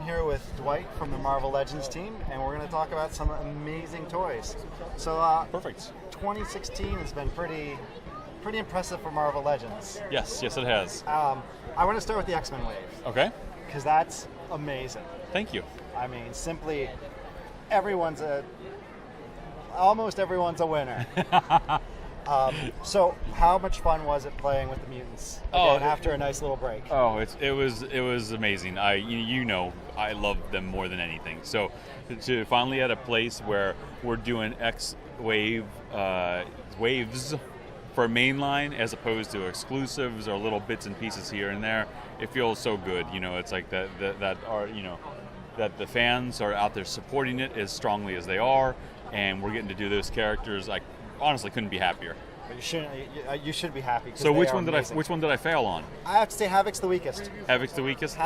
here with Dwight from the Marvel Legends team, and we're going to talk about some amazing toys. So, Perfect. 2016 has been pretty impressive for Marvel Legends. Yes, it has. I want to start with the X-Men wave. Okay. Because that's amazing. Thank you. I mean, simply, almost everyone's a winner. So, how much fun was it playing with the mutants again, after a nice little break? Oh, it was amazing. I love them more than anything. So, to finally at a place where we're doing X waves for mainline as opposed to exclusives or little bits and pieces here and there, it feels so good. It's like that the fans are out there supporting it as strongly as they are, and we're getting to do those characters. I honestly couldn't be happier. You should be happy. So which one did I fail on? I have to say Havoc's the weakest. Havoc's the weakest?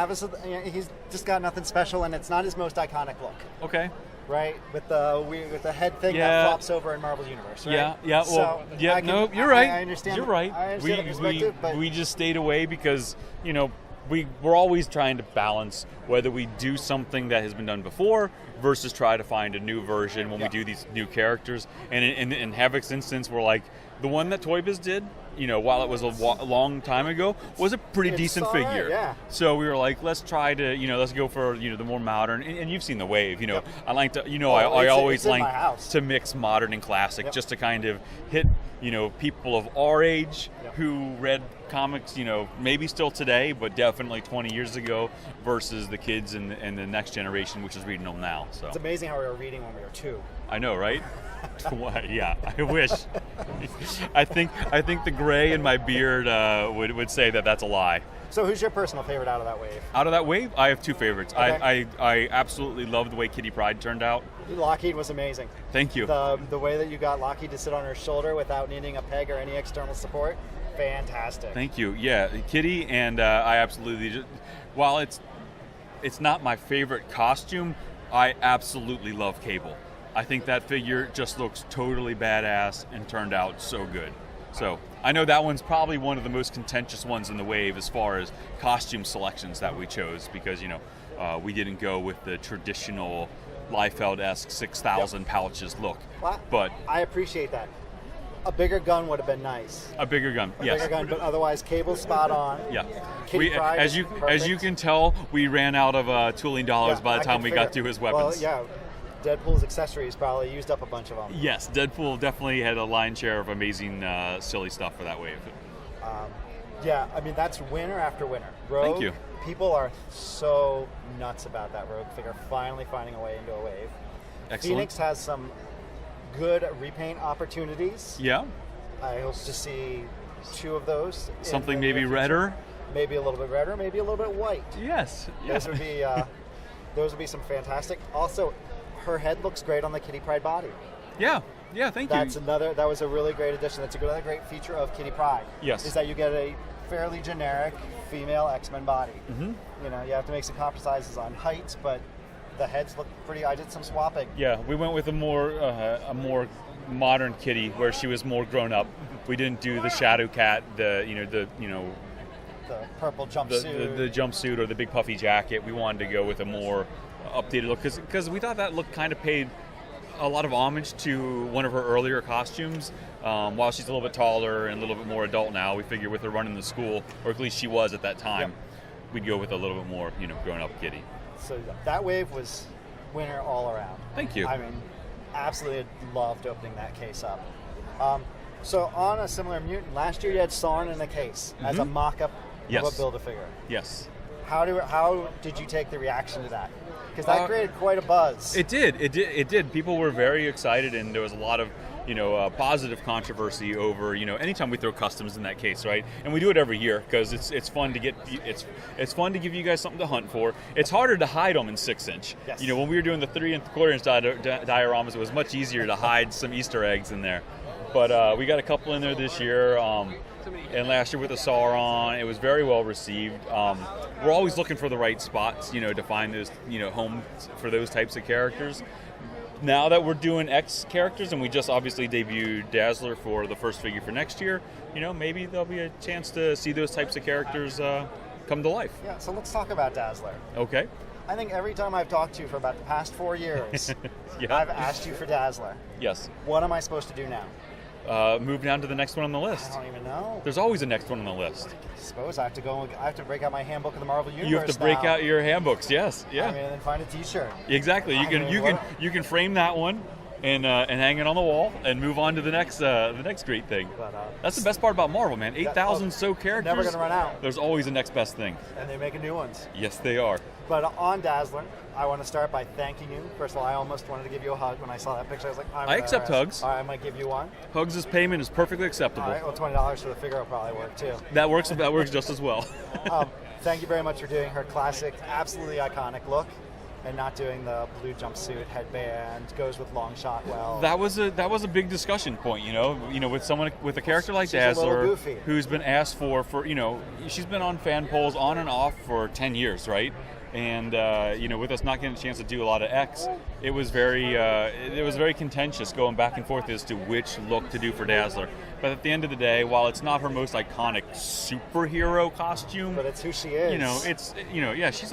He's just got nothing special, and it's not his most iconic look. Okay. Right, with the head thing that flops over in Marvel's universe, right? Yeah. Well, so you're right. I understand. You're right. I understand the perspective, but we just stayed away because we're always trying to balance whether we do something that has been done before versus try to find a new version when we do these new characters. And in Havoc's instance, we're like, the one that Toy Biz did, while it was a long time ago, was a pretty decent figure. Yeah. So we were like, let's try to, let's go for, the more modern. And you've seen the wave, I like to, I always like to mix modern and classic just to kind of hit, people of our age who read comics, maybe still today, but definitely 20 years ago versus the kids and the next generation, which is reading them now. So it's amazing how we were reading when we were 2. I know, right? Yeah, I wish. I think the gray in my beard would say that that's a lie. So who's your personal favorite out of that wave? Out of that wave, I have 2 favorites. Okay. I absolutely love the way Kitty Pryde turned out. Lockheed was amazing. Thank you. The way that you got Lockheed to sit on her shoulder without needing a peg or any external support, fantastic. Thank you. Yeah, Kitty, and I absolutely while it's not my favorite costume, I absolutely love Cable. I think that figure just looks totally badass and turned out so good. So I know that one's probably one of the most contentious ones in the wave as far as costume selections that we chose because, we didn't go with the traditional Liefeld-esque 6,000 pouches look. Well, but I appreciate that. A bigger gun would have been nice. A bigger gun, yes. Bigger gun, but otherwise Cable's spot on. Yeah. Kitty Pryde as you can tell, we ran out of tooling dollars by the time we got to his weapons. Well, yeah. Deadpool's accessories probably used up a bunch of them. Yes, Deadpool definitely had a lion's share of amazing, silly stuff for that wave. Yeah, I mean, that's winner after winner. Rogue, thank you. People are so nuts about that Rogue figure finally finding a way into a wave. Excellent. Phoenix has some good repaint opportunities. Yeah. I hope to see 2 of those. Something maybe redder? Maybe a little bit redder, maybe a little bit white. Yes. Those would be some fantastic. Also, her head looks great on the Kitty Pryde body. Yeah, thank you. That was a really great addition. That's another great feature of Kitty Pryde. Yes. Is that you get a fairly generic female X-Men body. Mm-hmm. You have to make some compromises on heights, but the heads look pretty. I did some swapping. Yeah, we went with a more modern Kitty where she was more grown up. We didn't do the Shadow Cat, the purple jumpsuit, the jumpsuit or the big puffy jacket. We wanted to go with a more updated look because we thought that look kind of paid a lot of homage to one of her earlier costumes. While she's a little bit taller and a little bit more adult now, we figured with her running the school, or at least she was at that time, we'd go with a little bit more, grown up Kitty. So that wave was winner all around. Thank you. I mean, absolutely loved opening that case up. So on a similar mutant, last year you had Sarn in a case as a mock-up of a Build-A-Figure. Yes. How did you take the reaction to that? Because that created quite a buzz. It did. People were very excited, and there was a lot of positive controversy over anytime we throw customs in that case, right? And we do it every year because it's fun to it's fun to give you guys something to hunt for. It's harder to hide them in 6-inch. Yes. When we were doing the 3 1/4-inch dioramas, it was much easier to hide some Easter eggs in there. But we got a couple in there this year. And last year with the Sauron, it was very well received. We're always looking for the right spots, to find those, homes for those types of characters. Now that we're doing X characters, and we just obviously debuted Dazzler for the first figure for next year, maybe there'll be a chance to see those types of characters come to life. Yeah, so let's talk about Dazzler. Okay. I think every time I've talked to you for about the past 4 years, I've asked you for Dazzler. Yes. What am I supposed to do now? Move down to the next one on the list. I don't even know. There's always a next one on the list. I suppose I have to break out my handbook of the Marvel Universe. You have to break out your handbooks. Yes. Yeah. I mean, and then find a T-shirt. Exactly. You can frame that one and hang it on the wall and move on to the next great thing. But, that's the best part about Marvel, man. 8,000 so characters. Never gonna run out. There's always the next best thing. And they're making new ones. Yes, they are. But on Dazzler, I want to start by thanking you. First of all, I almost wanted to give you a hug when I saw that picture. I was like, I accept hugs. All right, I might give you one. Hugs as payment is perfectly acceptable. All right, well, $20 for the figure will probably work too. That works just as well. Thank you very much for doing her classic, absolutely iconic look, and not doing the blue jumpsuit headband. Goes with long shot well. That was a big discussion point, with a character like Dazzler, who's been asked for she's been on fan polls on and off for 10 years, right? And with us not getting a chance to do a lot of X, it was very contentious going back and forth as to which look to do for Dazzler. But at the end of the day, while it's not her most iconic superhero costume, but it's who she is.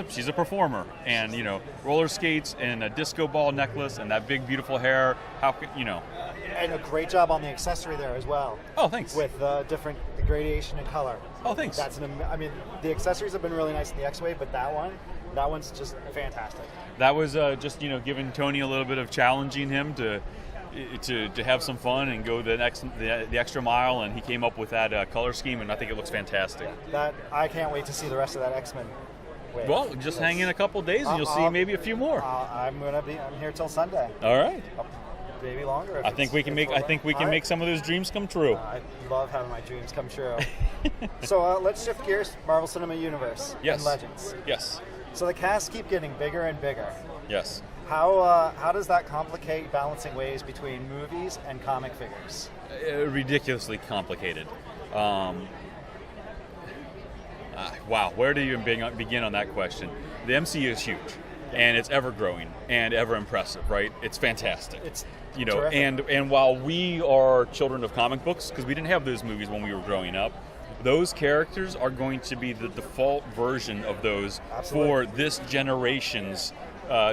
She's a performer, and roller skates and a disco ball necklace and that big beautiful hair. And a great job on the accessory there as well. Oh, thanks. With different gradation and color. Oh, thanks. The accessories have been really nice in the X-Wave, but that one's just fantastic. That was just giving Tony a little bit of challenging him to have some fun and go the extra mile, and he came up with that color scheme, and I think it looks fantastic. I can't wait to see the rest of that X-Men wave. Well, just hang in a couple days and you'll see maybe a few more. I'm here till Sunday. All right. Maybe longer. I think we can make some of those dreams come true. I love having my dreams come true. So let's shift gears. Marvel Cinematic Universe and Legends. Yes. So the casts keep getting bigger and bigger. Yes. How does that complicate balancing ways between movies and comic figures? Ridiculously complicated. Wow, where do you begin on that question? The MCU is huge, and it's ever growing and ever impressive, right? It's fantastic. It's terrific. And while we are children of comic books, because we didn't have those movies when we were growing up, those characters are going to be the default version of those for this generation's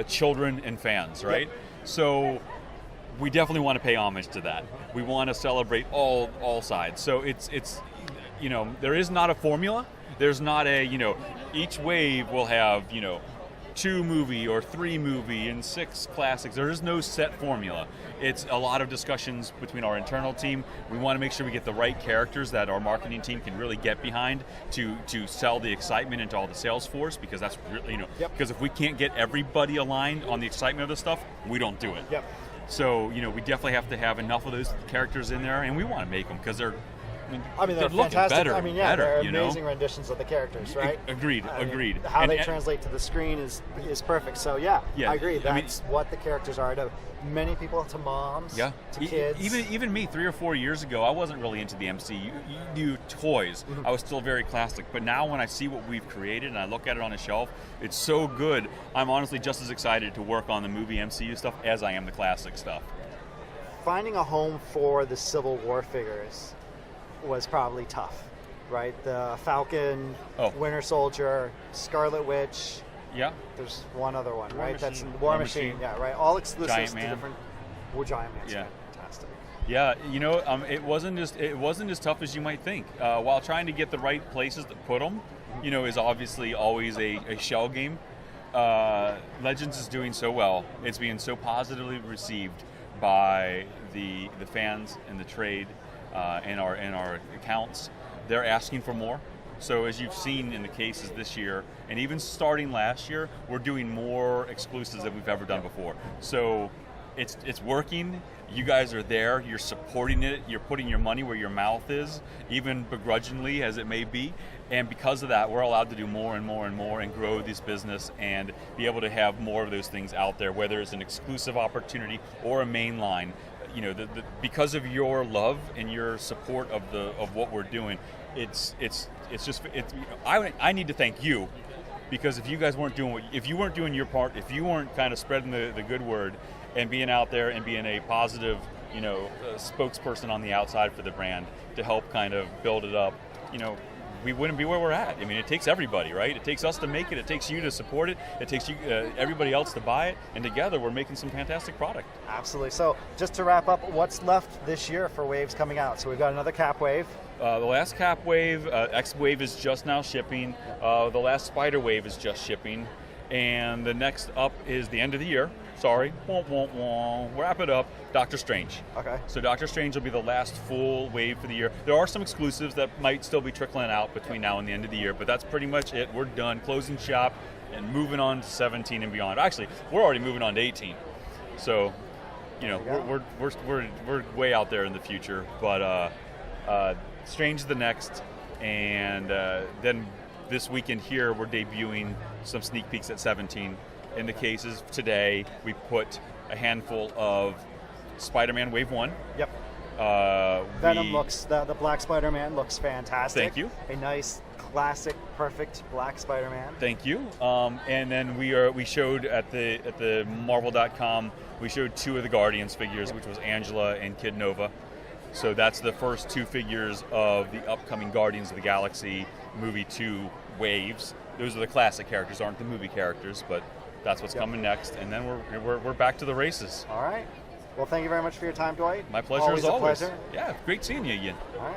children and fans, right? Yep. So we definitely want to pay homage to that. We want to celebrate all sides. So it's there is not a formula. There's not each wave will have 2 movie or 3 movie and 6 classics. There is no set formula. It's a lot of discussions between our internal team. We want to make sure we get the right characters that our marketing team can really get behind to sell the excitement into all the sales force, because that's really because if we can't get everybody aligned on the excitement of the stuff, we don't do it. Yep. So we definitely have to have enough of those characters in there, and we want to make them because they're they're fantastic. Better, they're amazing renditions of the characters, right? Agreed. How they translate to the screen is perfect. So yeah, I agree. That's what the characters are to many people, to moms, to kids. Even me 3 or 4 years ago, I wasn't really into the MCU toys. Mm-hmm. I was still very classic. But now when I see what we've created and I look at it on a shelf, it's so good. I'm honestly just as excited to work on the movie MCU stuff as I am the classic stuff. Finding a home for the Civil War figures was probably tough, right? The Falcon, Winter Soldier, Scarlet Witch. Yeah. There's one other one, right? That's War Machine. Yeah, right. All exclusives to different. Giant Man's fantastic. Yeah, it wasn't as tough as you might think. While trying to get the right places to put them, is obviously always a shell game. Legends is doing so well. It's being so positively received by the fans and the trade. In our accounts, they're asking for more. So as you've seen in the cases this year, and even starting last year, we're doing more exclusives than we've ever done before. So it's working. You guys are there. You're supporting it. You're putting your money where your mouth is, even begrudgingly as it may be. And because of that, we're allowed to do more and more and more and grow this business and be able to have more of those things out there, whether it's an exclusive opportunity or a main line. Because of your love and your support of what we're doing, I need to thank you, because if you guys weren't doing your part, if you weren't kind of spreading the good word and being out there and being a positive spokesperson on the outside for the brand to help kind of build it up, we wouldn't be where we're at. I mean, it takes everybody, right? It takes us to make it. It takes you to support it. It takes you, everybody else to buy it. And together, we're making some fantastic product. Absolutely. So just to wrap up, what's left this year for waves coming out? So we've got another Cap wave. The last Cap wave, X wave is just now shipping. The last Spider wave is just shipping. And the next up is the end of the year. Sorry. Wrap it up. Doctor Strange. Okay. So Doctor Strange will be the last full wave for the year. There are some exclusives that might still be trickling out between now and the end of the year, but that's pretty much it. We're done. Closing shop and moving on to 17 and beyond. Actually, we're already moving on to 18. So, you know, we're way out there in the future. But Strange is the next, and then this weekend here, we're debuting some sneak peeks at 17. In the cases today, we put a handful of Spider-Man Wave 1. Yep. Venom looks, the Black Spider-Man looks fantastic. Thank you. A nice, classic, perfect Black Spider-Man. Thank you. And then we showed at the Marvel.com, we showed 2 of the Guardians figures, which was Angela and Kid Nova. So that's the first 2 figures of the upcoming Guardians of the Galaxy movie 2 waves. Those are the classic characters, aren't the movie characters, but that's what's coming next. And then we're back to the races. All right. Well, thank you very much for your time, Dwight. My pleasure as always. A pleasure. Yeah, great seeing you again. All right.